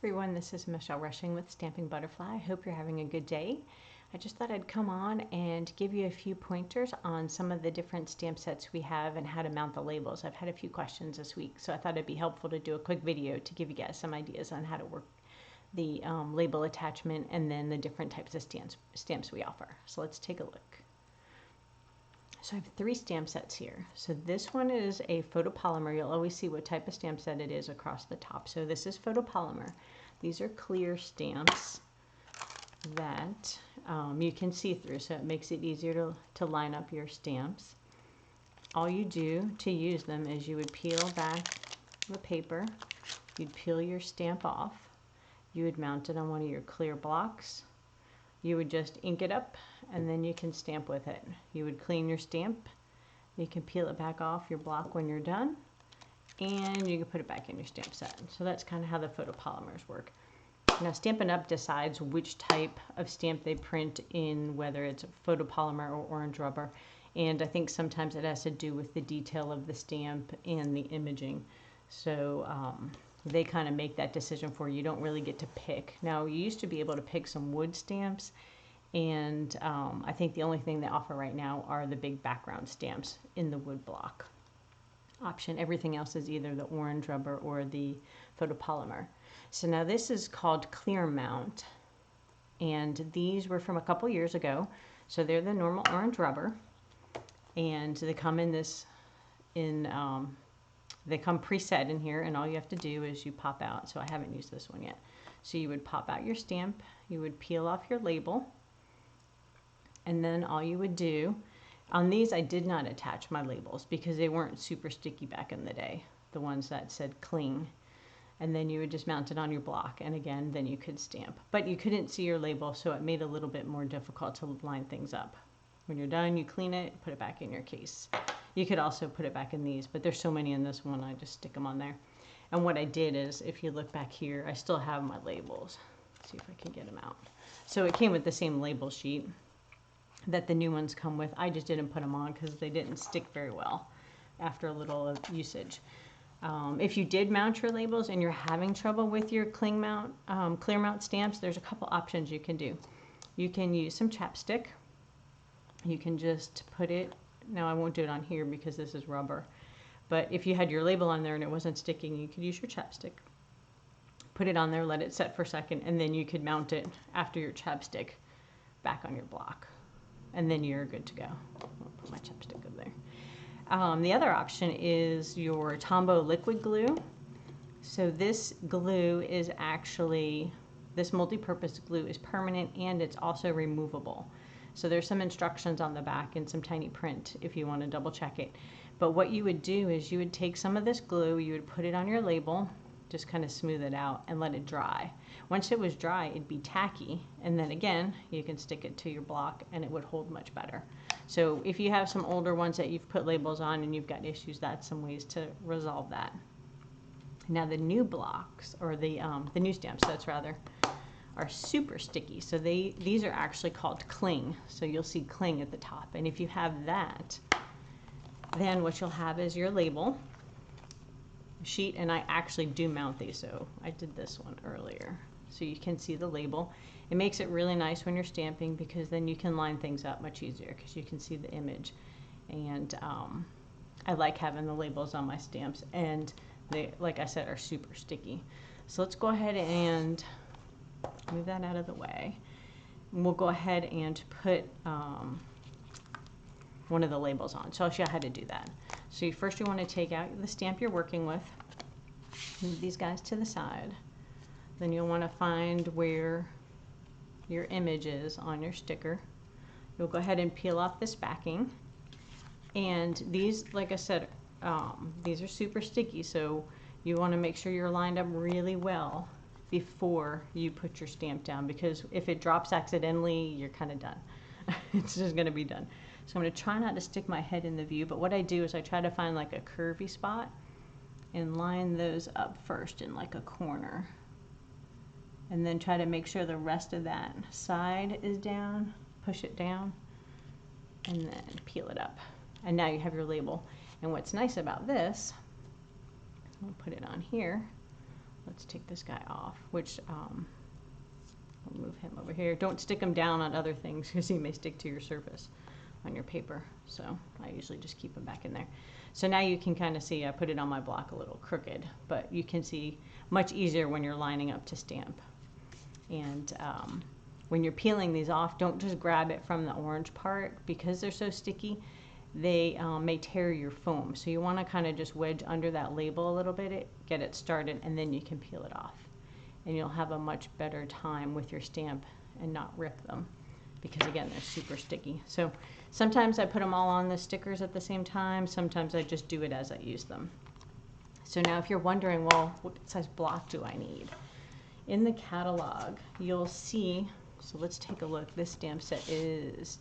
everyone, this is Michelle Rushing with Stampin' Butterfly. I hope you're having a good day. I just thought I'd come on and give you a few pointers on some of the different stamp sets we have and how to mount the labels. I've had a few questions this week, so I thought it'd be helpful to do a quick video to give you guys some ideas on how to work the label attachment and then the different types of stamps we offer. So let's take a look. So I have 3 stamp sets here. So this one is a photopolymer. You'll always see what type of stamp set it is across the top. So this is photopolymer. These are clear stamps that you can see through, so it makes it easier to line up your stamps. All you do to use them is you would peel back the paper, you'd peel your stamp off, you would mount it on one of your clear blocks, you would just ink it up, and then you can stamp with it. You would clean your stamp, you can peel it back off your block when you're done, and you can put it back in your stamp set. So that's kind of how the photopolymers work. Now Stampin' Up decides which type of stamp they print in, whether it's photopolymer or orange rubber, and I think sometimes it has to do with the detail of the stamp and the imaging. So they kind of make that decision for you. You don't really get to pick. Now you used to be able to pick some wood stamps, and I think the only thing they offer right now are the big background stamps in the wood block option. Everything else is either the orange rubber or the photopolymer. So now this is called Clear Mount, and these were from a couple years ago. So they're the normal orange rubber, and they come in this they come preset in here, and all you have to do is you pop out. So I haven't used this one yet. So you would pop out your stamp, you would peel off your label, and then all you would do on these, I did not attach my labels because they weren't super sticky back in the day, the ones that said cling. And then you would just mount it on your block, and again, then you could stamp. But you couldn't see your label, so it made it a little bit more difficult to line things up. When you're done, you clean it, put it back in your case. You could also put it back in these, but there's so many in this one, I just stick them on there. And what I did is, if you look back here, I still have my labels. Let's see if I can get them out. So it came with the same label sheet that the new ones come with. I just didn't put them on because they didn't stick very well after a little usage. If you did mount your labels and you're having trouble with your clear mount stamps, there's a couple options you can do. You can use some chapstick. You can just put it, now I won't do it on here because this is rubber, but if you had your label on there and it wasn't sticking, you could use your chapstick. Put it on there, let it set for a second, and then you could mount it after your chapstick back on your block. And then you're good to go. I'll put my chapstick over there. The other option is your Tombow liquid glue. So this glue is actually, this multi-purpose glue is permanent and it's also removable. So there's some instructions on the back and some tiny print if you want to double check it. But what you would do is you would take some of this glue, you would put it on your label, just kind of smooth it out and let it dry. Once it was dry, it'd be tacky, and then again you can stick it to your block and it would hold much better. So if you have some older ones that you've put labels on and you've got issues, that's some ways to resolve that. Now the new blocks, or the new stamp sets rather, are super sticky. So these are actually called cling. So you'll see cling at the top, and if you have that, then what you'll have is your label sheet, and I actually do mount these, so I did this one earlier so you can see the label. It makes it really nice when you're stamping because then you can line things up much easier because you can see the image. And I like having the labels on my stamps, and they, like I said, are super sticky. So let's go ahead and move that out of the way. And we'll go ahead and put one of the labels on. So I'll show you how to do that. So first you want to take out the stamp you're working with, move these guys to the side. Then you'll want to find where your image is on your sticker. You'll go ahead and peel off this backing. And these, like I said, these are super sticky, so you want to make sure you're lined up really well before you put your stamp down, because if it drops accidentally, you're kind of done. It's just going to be done. So I'm going to try not to stick my head in the view, but what I do is I try to find like a curvy spot and line those up first in like a corner. And then try to make sure the rest of that side is down, push it down, and then peel it up. And now you have your label. And what's nice about this, I'll put it on here, let's take this guy off, which I'll move him over here. Don't stick him down on other things because he may stick to your surface on your paper. So I usually just keep him back in there. So now you can kind of see I put it on my block a little crooked, but you can see much easier when you're lining up to stamp. And when you're peeling these off, don't just grab it from the orange part because they're so sticky. They may tear your foam. So you want to kind of just wedge under that label a little bit, get it started, and then you can peel it off. And you'll have a much better time with your stamp and not rip them because again, they're super sticky. So sometimes I put them all on the stickers at the same time. Sometimes I just do it as I use them. So now if you're wondering, well, what size block do I need? In the catalog, you'll see, so let's take a look. This stamp set is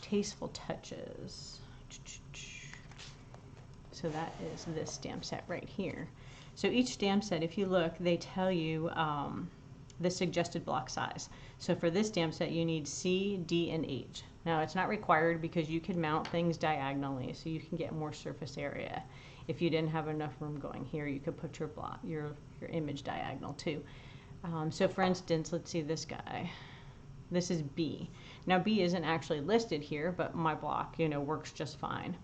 Tasteful Touches. So that is this stamp set right here. So each stamp set, if you look, they tell you the suggested block size. So for this stamp set, you need C, D, and H. Now it's not required because you can mount things diagonally, so you can get more surface area. If you didn't have enough room going here, you could put your block, your image diagonal too. So for instance, let's see this guy. This is B. Now B isn't actually listed here, but my block, you know, works just fine.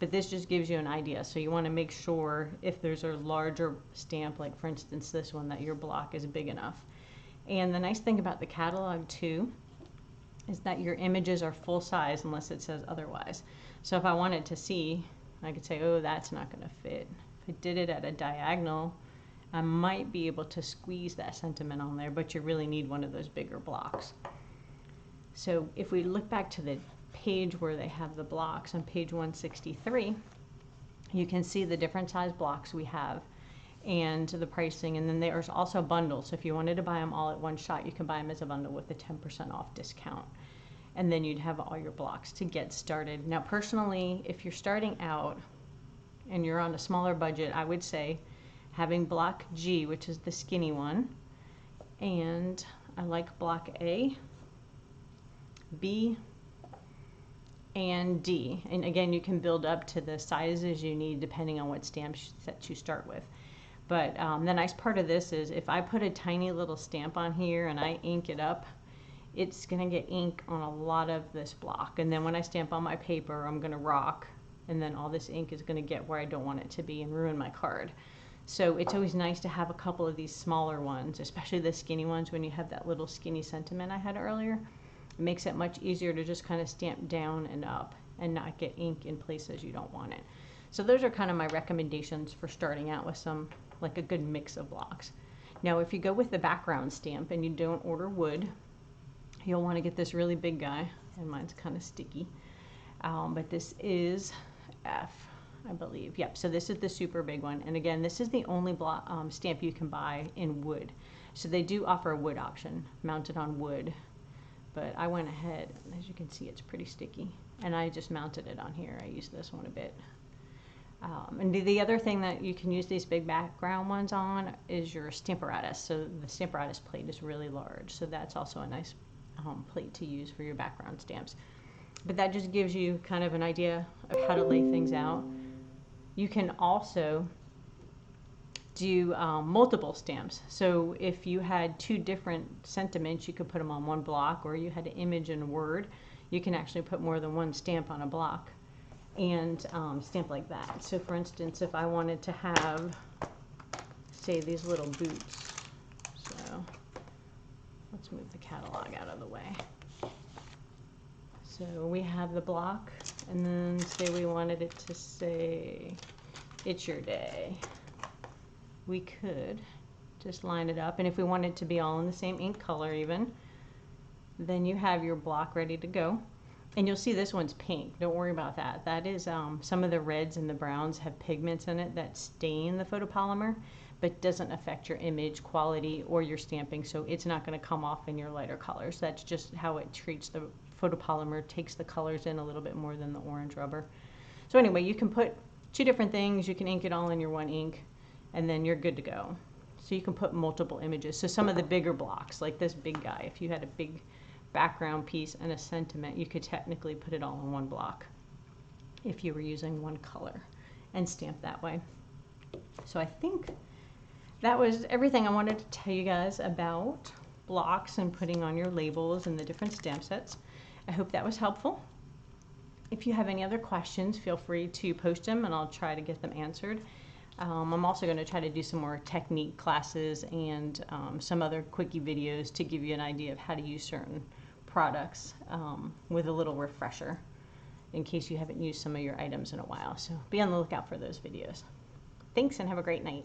But this just gives you an idea. So you want to make sure if there's a larger stamp, like for instance this one, that your block is big enough. And the nice thing about the catalog too is that your images are full size unless it says otherwise. So if I wanted to see, I could say, oh, that's not going to fit. If I did it at a diagonal, I might be able to squeeze that sentiment on there, but you really need one of those bigger blocks. So if we look back to the page where they have the blocks on page 163, you can see the different size blocks we have and the pricing, and then there's also bundles. So if you wanted to buy them all at one shot, you can buy them as a bundle with a 10% off discount. And then you'd have all your blocks to get started. Now personally, if you're starting out and you're on a smaller budget, I would say having block G, which is the skinny one, and I like block A, B, and D. And again, you can build up to the sizes you need depending on what stamp set you start with. But the nice part of this is if I put a tiny little stamp on here and I ink it up, it's going to get ink on a lot of this block. And then when I stamp on my paper, I'm going to rock, and then all this ink is going to get where I don't want it to be and ruin my card. So it's always nice to have a couple of these smaller ones, especially the skinny ones when you have that little skinny sentiment I had earlier. It makes it much easier to just kind of stamp down and up and not get ink in places you don't want it. So those are kind of my recommendations for starting out with some, like a good mix of blocks. Now if you go with the background stamp and you don't order wood, you'll want to get this really big guy, and mine's kind of sticky, but this is F, I believe. Yep, so this is the super big one, and again, this is the only block, stamp you can buy in wood. So they do offer a wood option, mounted on wood, but I went ahead, as you can see, it's pretty sticky, and I just mounted it on here. I used this one a bit. And the other thing that you can use these big background ones on is your Stamparatus. So the Stamparatus plate is really large, so that's also a nice plate to use for your background stamps. But that just gives you kind of an idea of how to lay things out. You can also do multiple stamps. So if you had two different sentiments, you could put them on one block, or you had an image and a word, you can actually put more than one stamp on a block and stamp like that. So for instance, if I wanted to have, say, these little boots, so let's move the catalog out of the way. So we have the block, and then say we wanted it to say, it's your day. We could just line it up, and if we wanted it to be all in the same ink color even, then you have your block ready to go. And you'll see this one's pink. Don't worry about that. That is some of the reds and the browns have pigments in it that stain the photopolymer, but doesn't affect your image quality or your stamping, so it's not going to come off in your lighter colors. That's just how it treats the photopolymer, takes the colors in a little bit more than the orange rubber. So anyway, you can put two different things. You can ink it all in your one ink, and then you're good to go. So you can put multiple images. So some of the bigger blocks, like this big guy, if you had a big background piece and a sentiment, you could technically put it all in one block if you were using one color and stamp that way. So I think that was everything I wanted to tell you guys about blocks and putting on your labels and the different stamp sets. I hope that was helpful. If you have any other questions, feel free to post them and I'll try to get them answered. I'm also going to try to do some more technique classes and some other quickie videos to give you an idea of how to use certain products with a little refresher in case you haven't used some of your items in a while. So be on the lookout for those videos. Thanks and have a great night.